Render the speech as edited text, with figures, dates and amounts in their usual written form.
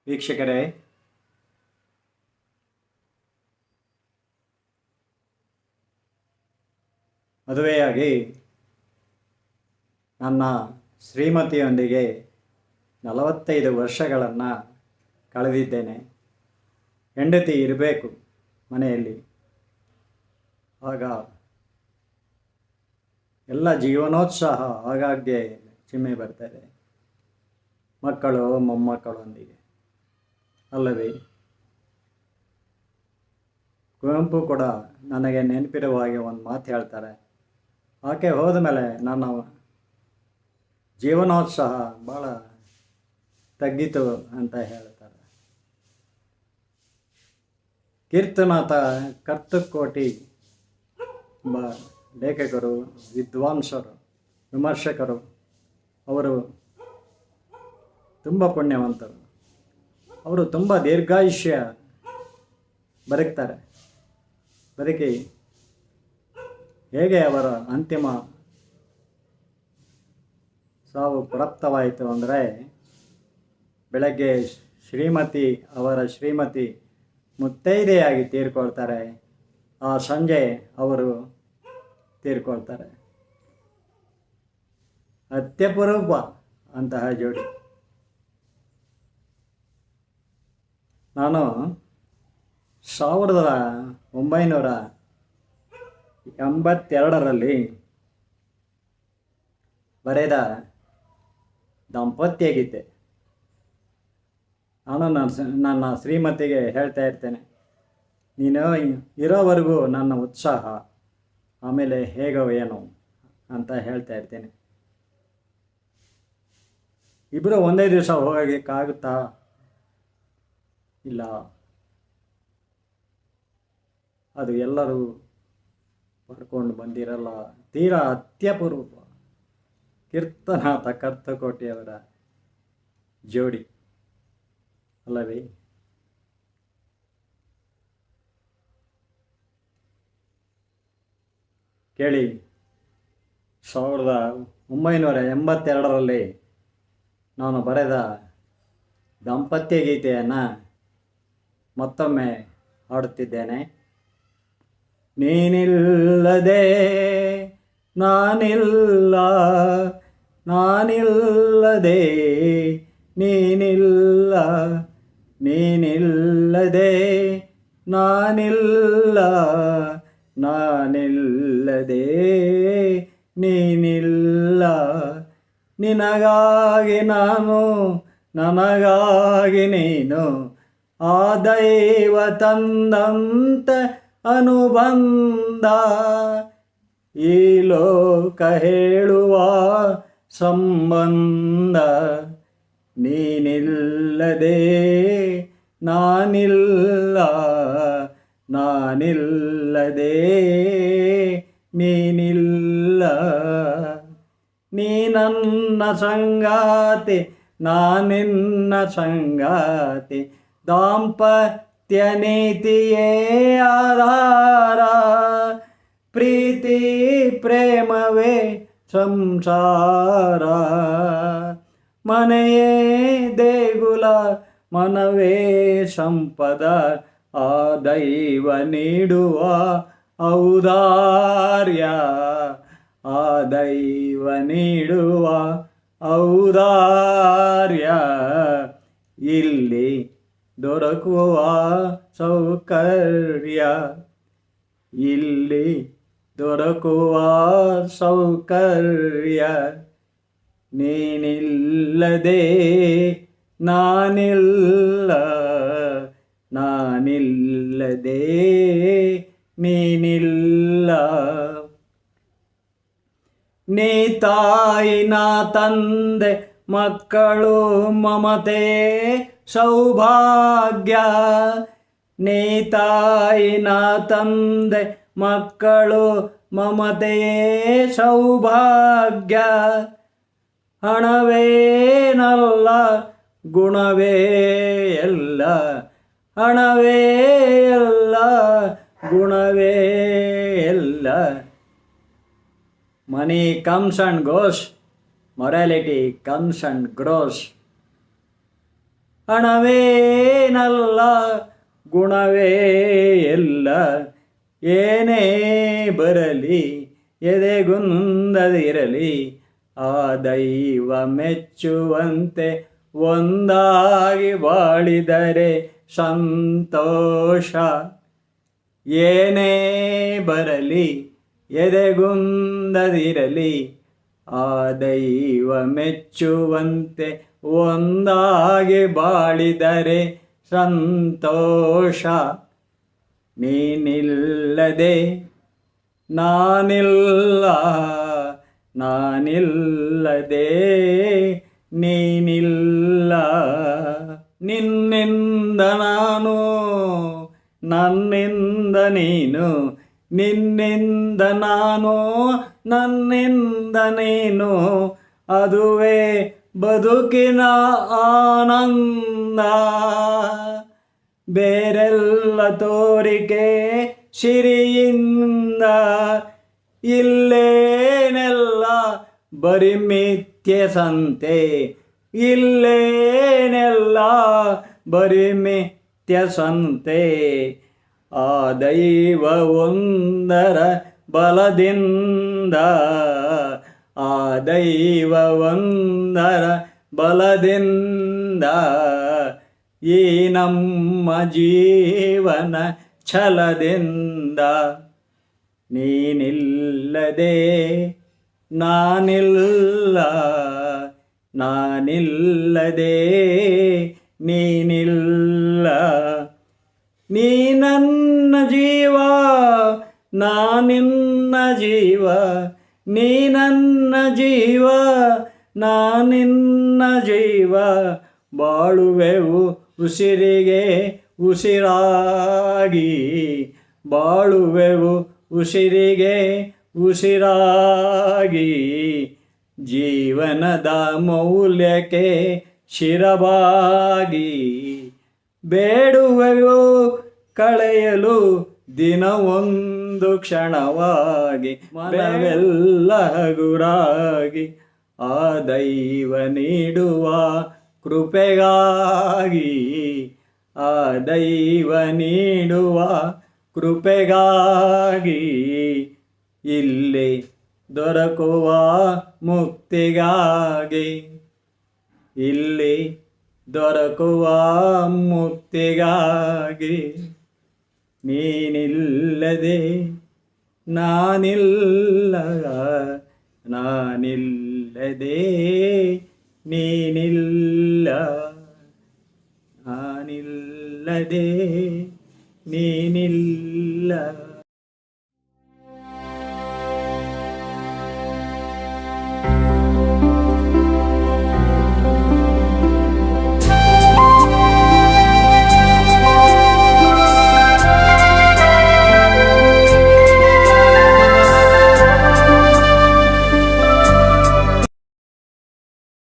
ವೀಕ್ಷಕರೇ, ಮದುವೆಯಾಗಿ ನನ್ನ ಶ್ರೀಮತಿಯೊಂದಿಗೆ 45 ವರ್ಷಗಳನ್ನು ಕಳೆದಿದ್ದೇನೆ. ಹೆಂಡತಿ ಇರಬೇಕು ಮನೆಯಲ್ಲಿ, ಆಗ ಎಲ್ಲ ಜೀವನೋತ್ಸಾಹ ಆಗಾಗ್ಗೆ ಚಿಮ್ಮೆ ಬರ್ತದೆ. ಮಕ್ಕಳು ಮೊಮ್ಮಕ್ಕಳೊಂದಿಗೆ ಅಲ್ಲವೇ? ಕುವೆಂಪು ಕೂಡ ನನಗೆ ನೆನಪಿರುವ ಹಾಗೆ ಒಂದು ಮಾತು ಹೇಳ್ತಾರೆ, ಆಕೆ ಹೋದ ಮೇಲೆ ನನ್ನ ಜೀವನೋತ್ಸಾಹ ಭಾಳ ತಗ್ಗಿತು ಅಂತ ಹೇಳ್ತಾರೆ. ಕೀರ್ತನಾಥ ಕರ್ತಕೋಟಿ ಲೇಖಕರು, ವಿದ್ವಾಂಸರು, ವಿಮರ್ಶಕರು, ಅವರು ತುಂಬ ಪುಣ್ಯವಂತರು. ಅವರು ತುಂಬ ದೀರ್ಘಾಯುಷ್ಯ ಬದುಕಿ ಹೇಗೆ ಅವರ ಅಂತಿಮ ಸಾವು ಪ್ರಾಪ್ತವಾಯಿತು ಅಂದರೆ, ಬೆಳಗ್ಗೆ ಅವರ ಶ್ರೀಮತಿ ಮುತ್ತೈದೆಯಾಗಿ ತೀರ್ಕೊಳ್ತಾರೆ, ಆ ಸಂಜೆ ಅವರು ತೀರ್ಕೊಳ್ತಾರೆ. ಅತ್ಯಪರೂಪ ಅಂತಹ ಜೋಡಿ. ನಾನು 1982ರಲ್ಲಿ ಬರೆದ ದಾಂಪತ್ಯ ಗೀತೆ. ನಾನು ನನ್ನ ಶ್ರೀಮತಿಗೆ ಹೇಳ್ತಾ ಇರ್ತೇನೆ, ನೀನು ಇರೋವರೆಗೂ ನನ್ನ ಉತ್ಸಾಹ, ಆಮೇಲೆ ಹೇಗೋ ಏನೋ ಅಂತ ಹೇಳ್ತಾ ಇರ್ತೇನೆ. ಇಬ್ಬರು ಒಂದೇ ದಿವಸ ಹೋಗೋಕ್ಕಾಗುತ್ತಾ? ಇಲ್ಲ. ಅದು ಎಲ್ಲರೂ ಪಡ್ಕೊಂಡು ಬಂದಿರಲ್ಲ. ತೀರಾ ಅತ್ಯಪೂರ್ವ ಕೀರ್ತನಾಥ ಕರ್ತಕೋಟಿಯವರ ಜೋಡಿ ಅಲ್ಲವೇ? ಕೇಳಿ, 1982ರಲ್ಲಿ ನಾನು ಬರೆದ ದಾಂಪತ್ಯ ಗೀತೆಯನ್ನು ಮತ್ತೊಮ್ಮೆ ಹಾಡುತ್ತಿದ್ದೇನೆ. ನೀನಿಲ್ಲದೆ ನಾನಿಲ್ಲ, ನಾನಿಲ್ಲದೆ ನೀನಿಲ್ಲ, ನೀನಿಲ್ಲದೆ ನಾನಿಲ್ಲ, ನಾನಿಲ್ಲದೆ ನೀನಿಲ್ಲ. ನಿನಗಾಗಿ ನಾನು, ನನಗಾಗಿ ನೀನು, ಆ ದೈವ ತಂದಂತ ಅನುಬಂಧ, ಈ ಲೋಕ ಹೇಳುವ ಸಂಬಂಧ. ನೀನಿಲ್ಲದೆ ನಾನಿಲ್ಲ, ನಾನಿಲ್ಲದೆ ನೀನಿಲ್ಲ. ನೀ ನನ್ನ ಸಂಗಾತಿ, ನಾನಿನ್ನ ಸಂಗಾತಿ, ದಾಂಪತ್ಯ ನೀತಿಯೇ ಆಧಾರ, ಪ್ರೀತಿ ಪ್ರೇಮವೇ ಸಂಸಾರ. ಮನೆಯೇ ದೇಗುಲ, ಮನವೇ ಸಂಪದ, ಆ ದೈವ ನೀಡುವ ಔದಾರ್ಯ, ಆ ದೈವ ನೀಡುವ ಔದಾರ್ಯ. ಇಲ್ಲಿ ದೊರಕುವ ಸೌಕರ್ಯ, ಇಲ್ಲಿ ದೊರಕುವ ಸೌಕರ್ಯ. ನೀನಿಲ್ಲದೆ ನಾನಿಲ್ಲ, ನಾನಿಲ್ಲದೆ ನೀನಿಲ್ಲ. ನೀ ತಾಯಿ ನಾ ತಂದೆ, ಮಕ್ಕಳು ಮಮತೆ ಸೌಭಾಗ್ಯ. ನೀ ತಾಯಿ ನಾ ತಂದೆ, ಮಕ್ಕಳು ಮಮತೆಯೇ ಸೌಭಾಗ್ಯ. ಹಣವೇನಲ್ಲ ಗುಣವೇ ಎಲ್ಲ, ಹಣವೇ ಎಲ್ಲ ಗುಣವೇ ಎಲ್ಲ. Money comes and goes, morality comes and grows. ಹಣವೇನಲ್ಲ ಗುಣವೇ ಎಲ್ಲ, ಏನೇ ಬರಲಿ ಎದೆಗುಂದದಿರಲಿ, ಆ ದೈವ ಮೆಚ್ಚುವಂತೆ ಒಂದಾಗಿ ಬಾಳಿದರೆ ಸಂತೋಷ. ಏನೇ ಬರಲಿ ಎದೆಗುಂದದಿರಲಿ, ಆ ದೈವ ಮೆಚ್ಚುವಂತೆ ಒಂದಾಗಿ ಬಾಳಿದರೆ ಸಂತೋಷ. ನೀನಿಲ್ಲದೆ ನಾನಿಲ್ಲ, ನಾನಿಲ್ಲದೆ ನೀನಿಲ್ಲ. ನಿನ್ನಿಂದ ನಾನು, ನನ್ನಿಂದ ನೀನು, ನಿನ್ನಿಂದ ನಾನು, ನನ್ನಿಂದ ನೀನು, ಅದುವೇ ಬದುಕಿನ ಆನಂದ. ಬೇರೆಲ್ಲ ತೋರಿಕೆ ಸಿರಿಯಿಂದ, ಇಲ್ಲೇನೆಲ್ಲ ಬರಿ ಮಿಥ್ಯೆ ಸಂತೆ, ಇಲ್ಲೇನೆಲ್ಲ ಬರಿ ಮಿಥ್ಯ ಸಂತೆ. ಆ ದೈವ ಒಂದರ ಬಲದಿಂದ, ಆ ದೈವ ಒಂದರ ಬಲದಿಂದ, ಈ ನಮ್ಮ ಜೀವನ ಛಲದಿಂದ. ನೀನಿಲ್ಲದೆ ನಾನಿಲ್ಲ, ನಾನಿಲ್ಲದೆ ನೀನಿಲ್ಲ. ನೀ ನನ್ನ ಜೀವ, ನಾನಿನ್ನ ಜೀವ, ನೀ ನನ್ನ ಜೀವ, ನಾನಿನ್ನ ಜೀವ. ಬಾಳುವೆವು ಉಸಿರಿಗೆ ಉಸಿರಾಗಿ, ಬಾಳುವೆವು ಉಸಿರಿಗೆ ಉಸಿರಾಗಿ. ಜೀವನದ ಮೌಲ್ಯಕ್ಕೆ ಶಿರವಾಗಿ, ಬೇಡುವೆವು ಕಳೆಯಲು ದಿನವೊಂದು ಕ್ಷಣವಾಗಿ. ಮನವೆಲ್ಲ ಹಗುರಾಗಿ, ಆ ದೈವ ನೀಡುವ ಕೃಪೆಗಾಗಿ, ಆ ದೈವ ನೀಡುವ ಕೃಪೆಗಾಗಿ. ಇಲ್ಲಿ ದೊರಕುವ ಮುಕ್ತಿಗಾಗಿ, ಇಲ್ಲಿ ದೊರಕುವ ಮುಕ್ತಿಗಾಗಿ. ನೀನಿಲ್ಲದೆ ನಾನಿಲ್ಲ, ನಾನಿಲ್ಲದೆ ನೀನಿಲ್ಲ, ನಾನಿಲ್ಲದೆ ನೀನಿಲ್ಲ.